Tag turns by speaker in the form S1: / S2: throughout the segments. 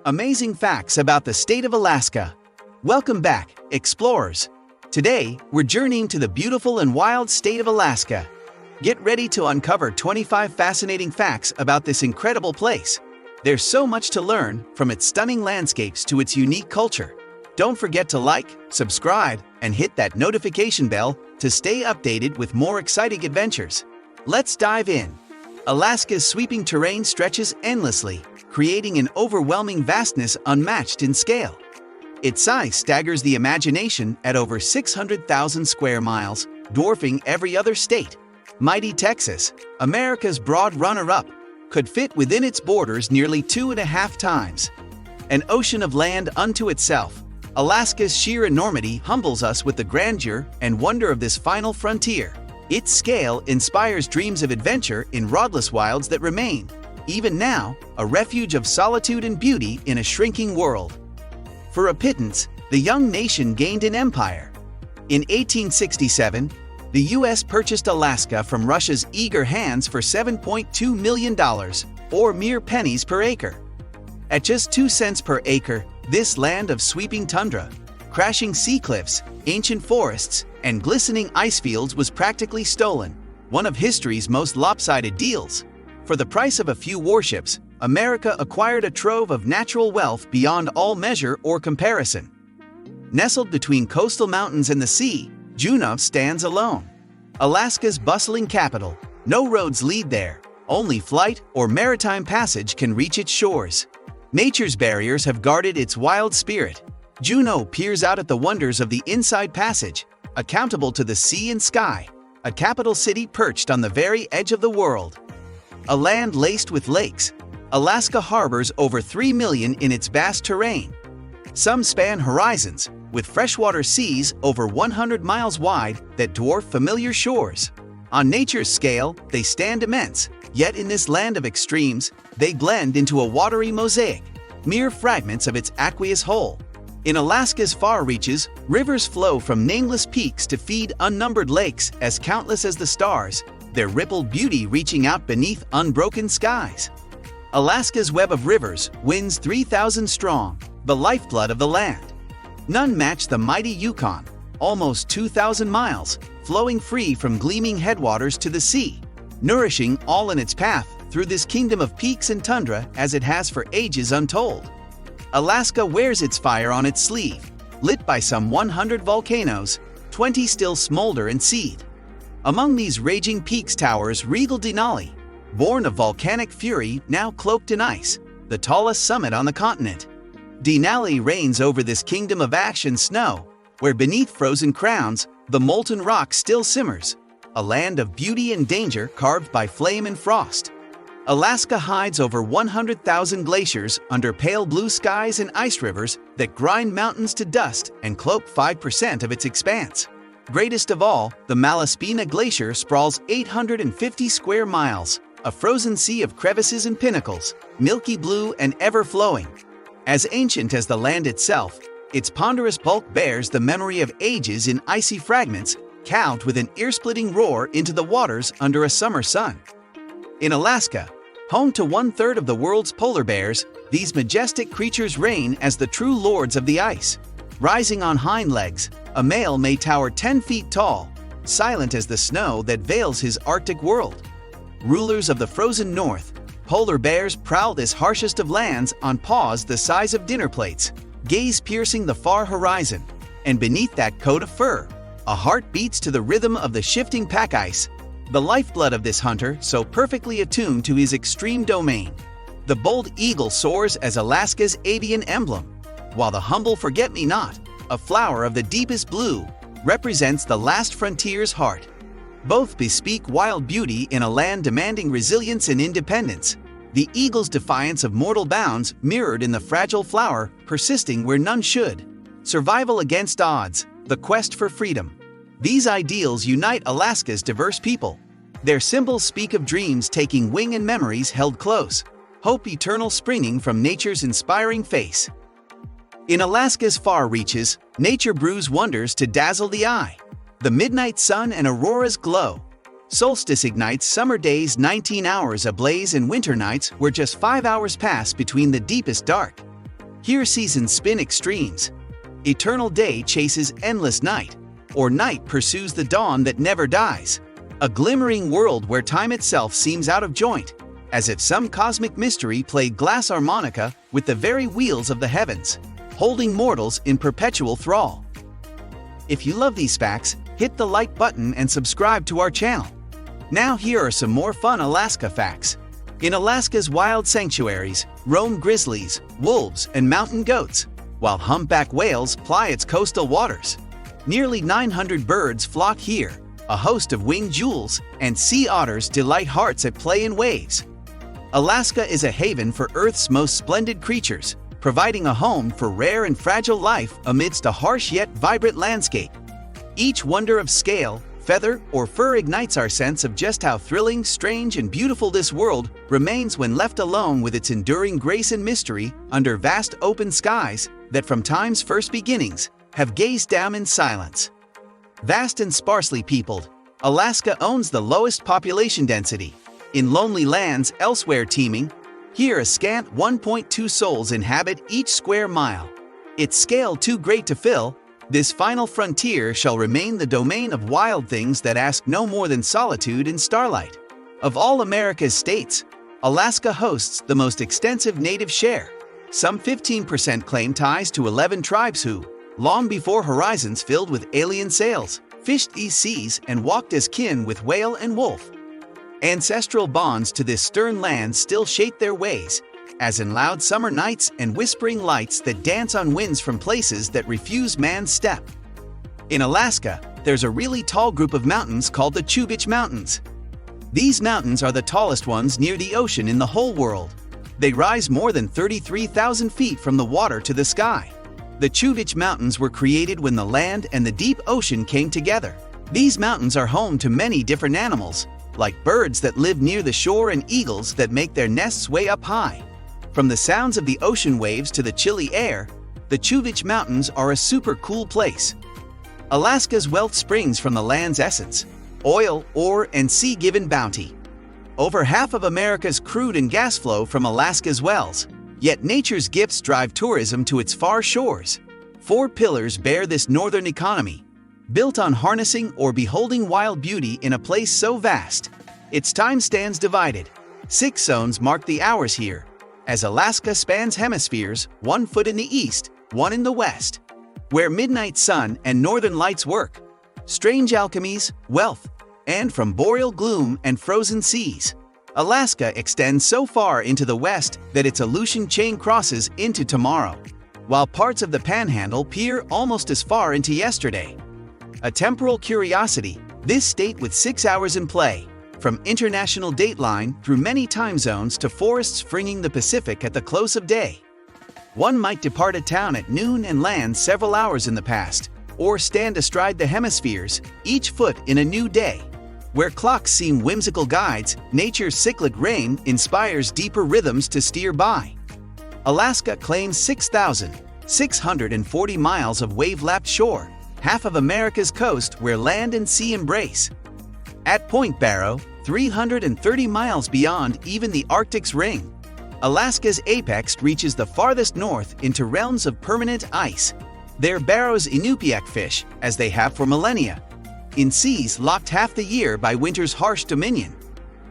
S1: Amazing facts about the state of Alaska. Welcome back, explorers. Today, we're journeying to the beautiful and wild state of Alaska. Get ready to uncover 25 fascinating facts about this incredible place. There's so much to learn, from its stunning landscapes to its unique culture. Don't forget to like, subscribe, and hit that notification bell to stay updated with more exciting adventures. Let's dive in. Alaska's sweeping terrain stretches endlessly, creating an overwhelming vastness unmatched in scale. Its size staggers the imagination at over 600,000 square miles, dwarfing every other state. Mighty Texas, America's broad runner-up, could fit within its borders nearly 2.5 times. An ocean of land unto itself, Alaska's sheer enormity humbles us with the grandeur and wonder of this final frontier. Its scale inspires dreams of adventure in rodless wilds that remain, even now, a refuge of solitude and beauty in a shrinking world. For a pittance, the young nation gained an empire. In 1867, the U.S. purchased Alaska from Russia's eager hands for $7.2 million, or mere pennies per acre. At just 2 cents per acre, this land of sweeping tundra, crashing sea cliffs, ancient forests, and glistening ice fields was practically stolen, one of history's most lopsided deals. For the price of a few warships, America acquired a trove of natural wealth beyond all measure or comparison. Nestled between coastal mountains and the sea, Juneau stands alone. Alaska's bustling capital, no roads lead there, only flight or maritime passage can reach its shores. Nature's barriers have guarded its wild spirit. Juneau peers out at the wonders of the Inside Passage, accountable to the sea and sky, a capital city perched on the very edge of the world. A land laced with lakes, Alaska harbors over 3 million in its vast terrain. Some span horizons, with freshwater seas over 100 miles wide that dwarf familiar shores. On nature's scale, they stand immense, yet in this land of extremes, they blend into a watery mosaic, mere fragments of its aqueous whole. In Alaska's far reaches, rivers flow from nameless peaks to feed unnumbered lakes as countless as the stars, their rippled beauty reaching out beneath unbroken skies. Alaska's web of rivers winds 3,000 strong, the lifeblood of the land. None match the mighty Yukon, almost 2,000 miles, flowing free from gleaming headwaters to the sea, nourishing all in its path through this kingdom of peaks and tundra as it has for ages untold. Alaska wears its fire on its sleeve, lit by some 100 volcanoes, 20 still smolder and seethe. Among these raging peaks towers regal Denali, born of volcanic fury now cloaked in ice, the tallest summit on the continent. Denali reigns over this kingdom of ash and snow, where beneath frozen crowns, the molten rock still simmers, a land of beauty and danger carved by flame and frost. Alaska hides over 100,000 glaciers under pale blue skies and ice rivers that grind mountains to dust and cloak 5% of its expanse. Greatest of all, the Malaspina Glacier sprawls 850 square miles, a frozen sea of crevices and pinnacles, milky blue and ever-flowing. As ancient as the land itself, its ponderous bulk bears the memory of ages in icy fragments, calved with an ear-splitting roar into the waters under a summer sun. In Alaska, home to 1/3 of the world's polar bears, these majestic creatures reign as the true lords of the ice. Rising on hind legs, a male may tower 10 feet tall, silent as the snow that veils his Arctic world. Rulers of the frozen north, polar bears prowl this harshest of lands on paws the size of dinner plates, gaze piercing the far horizon, and beneath that coat of fur, a heart beats to the rhythm of the shifting pack ice, the lifeblood of this hunter so perfectly attuned to his extreme domain. The bold eagle soars as Alaska's avian emblem, while the humble forget-me-not, a flower of the deepest blue, represents the last frontier's heart. Both bespeak wild beauty in a land demanding resilience and independence, the eagle's defiance of mortal bounds mirrored in the fragile flower persisting where none should. Survival against odds, the quest for freedom. These ideals unite Alaska's diverse people. Their symbols speak of dreams taking wing and memories held close, hope eternal springing from nature's inspiring face. In Alaska's far reaches, nature brews wonders to dazzle the eye. The midnight sun and aurora's glow. Solstice ignites summer days 19 hours ablaze and winter nights where just 5 hours pass between the deepest dark. Here seasons spin extremes. Eternal day chases endless night, or night pursues the dawn that never dies. A glimmering world where time itself seems out of joint, as if some cosmic mystery played glass harmonica with the very wheels of the heavens, holding mortals in perpetual thrall. If you love these facts, hit the like button and subscribe to our channel. Now here are some more fun Alaska facts. In Alaska's wild sanctuaries, roam grizzlies, wolves, and mountain goats, while humpback whales ply its coastal waters. Nearly 900 birds flock here, a host of winged jewels, and sea otters delight hearts at play in waves. Alaska is a haven for Earth's most splendid creatures, providing a home for rare and fragile life amidst a harsh yet vibrant landscape. Each wonder of scale, feather, or fur ignites our sense of just how thrilling, strange, and beautiful this world remains when left alone with its enduring grace and mystery under vast open skies that from time's first beginnings have gazed down in silence. Vast and sparsely peopled, Alaska owns the lowest population density. In lonely lands elsewhere teeming, here a scant 1.2 souls inhabit each square mile. Its scale too great to fill, this final frontier shall remain the domain of wild things that ask no more than solitude and starlight. Of all America's states, Alaska hosts the most extensive native share. Some 15% claim ties to 11 tribes who, long before horizons filled with alien sails, fished these seas and walked as kin with whale and wolf. Ancestral bonds to this stern land still shape their ways, as in loud summer nights and whispering lights that dance on winds from places that refuse man's step. In Alaska, there's a really tall group of mountains called the Chuvich Mountains. These mountains are the tallest ones near the ocean in the whole world. They rise more than 33,000 feet from the water to the sky. The Chuvich Mountains were created when the land and the deep ocean came together. These mountains are home to many different animals, like birds that live near the shore and eagles that make their nests way up high. From the sounds of the ocean waves to the chilly air, the Chuvich Mountains are a super cool place. Alaska's wealth springs from the land's essence: oil, ore, and sea-given bounty. Over half of America's crude and gas flow from Alaska's wells, yet nature's gifts drive tourism to its far shores. 4 pillars bear this northern economy, built on harnessing or beholding wild beauty in a place so vast. Its time stands divided. 6 zones mark the hours here, as Alaska spans hemispheres, 1 foot in the east, 1 in the west, where midnight sun and northern lights work. Strange alchemies, wealth, and from boreal gloom and frozen seas, Alaska extends so far into the west that its Aleutian chain crosses into tomorrow, while parts of the Panhandle peer almost as far into yesterday. A temporal curiosity, this state with 6 hours in play, from international dateline through many time zones to forests fringing the Pacific at the close of day. One might depart a town at noon and land several hours in the past, or stand astride the hemispheres, each foot in a new day. Where clocks seem whimsical guides, nature's cyclic reign inspires deeper rhythms to steer by. Alaska claims 6,640 miles of wave-lapped shore, half of America's coast where land and sea embrace. At Point Barrow, 330 miles beyond even the Arctic's ring, Alaska's apex reaches the farthest north into realms of permanent ice. There Barrow's Inupiaq fish, as they have for millennia, in seas locked half the year by winter's harsh dominion.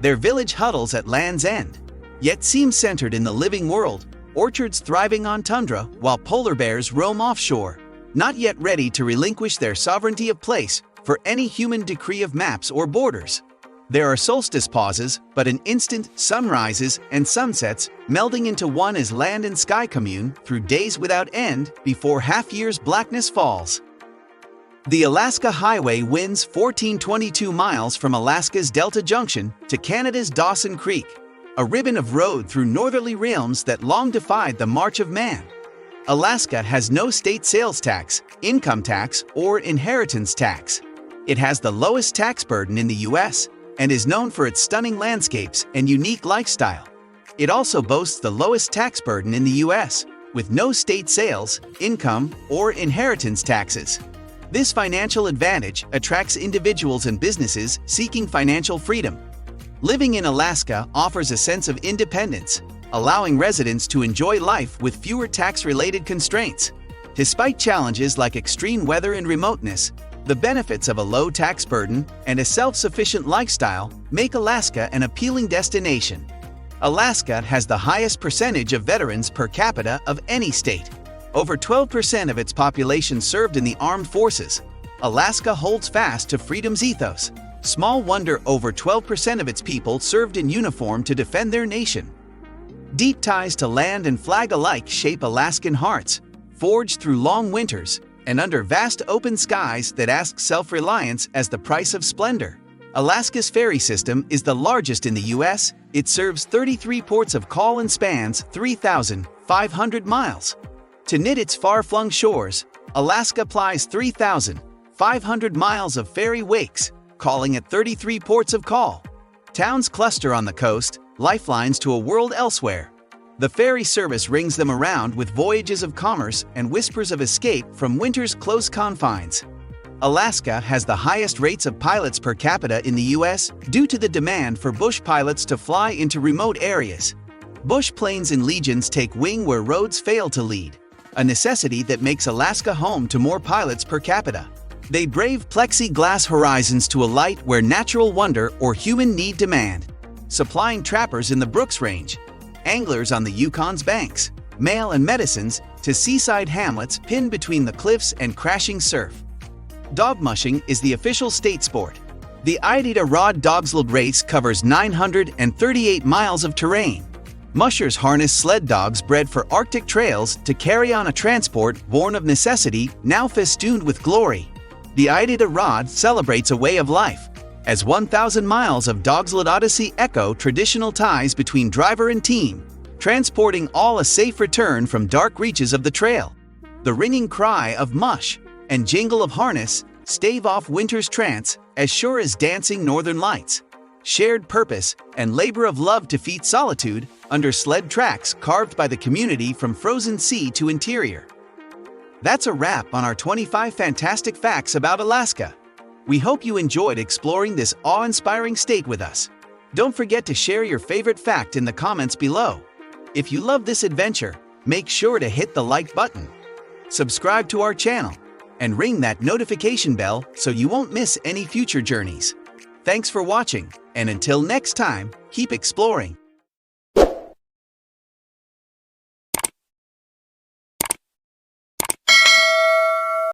S1: Their village huddles at land's end, yet seem centered in the living world, orchards thriving on tundra while polar bears roam offshore, not yet ready to relinquish their sovereignty of place for any human decree of maps or borders. There are solstice pauses, but an instant sunrises and sunsets melding into one as land and sky commune through days without end before half-year's blackness falls. The Alaska Highway winds 1,422 miles from Alaska's Delta Junction to Canada's Dawson Creek, a ribbon of road through northerly realms that long defied the march of man. Alaska has no state sales tax, income tax, or inheritance tax. It has the lowest tax burden in the U.S. and is known for its stunning landscapes and unique lifestyle. It also boasts the lowest tax burden in the U.S., with no state sales, income, or inheritance taxes. This financial advantage attracts individuals and businesses seeking financial freedom. Living in Alaska offers a sense of independence. allowing residents to enjoy life with fewer tax-related constraints. Despite challenges like extreme weather and remoteness, the benefits of a low tax burden and a self-sufficient lifestyle make Alaska an appealing destination. Alaska has the highest percentage of veterans per capita of any state. Over 12% of its population served in the armed forces. Alaska holds fast to freedom's ethos. Small wonder over 12% of its people served in uniform to defend their nation. Deep ties to land and flag alike shape Alaskan hearts, forged through long winters and under vast open skies that ask self-reliance as the price of splendor. Alaska's ferry system is the largest in the U.S. It serves 33 ports of call and spans 3,500 miles. To knit its far-flung shores, Alaska plies 3,500 miles of ferry wakes, calling at 33 ports of call. Towns cluster on the coast, lifelines to a world elsewhere. The ferry service rings them around with voyages of commerce and whispers of escape from winter's close confines. Alaska has the highest rates of pilots per capita in the U.S. due to the demand for bush pilots to fly into remote areas. Bush planes and legions take wing where roads fail to lead, a necessity that makes Alaska home to more pilots per capita. They brave plexiglass horizons to a light where natural wonder or human need demand, supplying trappers in the Brooks Range, anglers on the Yukon's banks, mail and medicines to seaside hamlets pinned between the cliffs and crashing surf. Dog mushing is the official state sport. The Iditarod Dogsled race covers 938 miles of terrain. Mushers harness sled dogs bred for Arctic trails to carry on a transport born of necessity, now festooned with glory. The Iditarod celebrates a way of life, as 1,000 miles of Dogsled Odyssey echo traditional ties between driver and team, transporting all a safe return from dark reaches of the trail. The ringing cry of mush and jingle of harness stave off winter's trance as sure as dancing northern lights. Shared purpose and labor of love defeat solitude under sled tracks carved by the community from frozen sea to interior. That's a wrap on our 25 fantastic facts about Alaska. We hope you enjoyed exploring this awe-inspiring state with us. Don't forget to share your favorite fact in the comments below. If you love this adventure, make sure to hit the like button, subscribe to our channel, and ring that notification bell so you won't miss any future journeys. Thanks for watching, and until next time, keep exploring.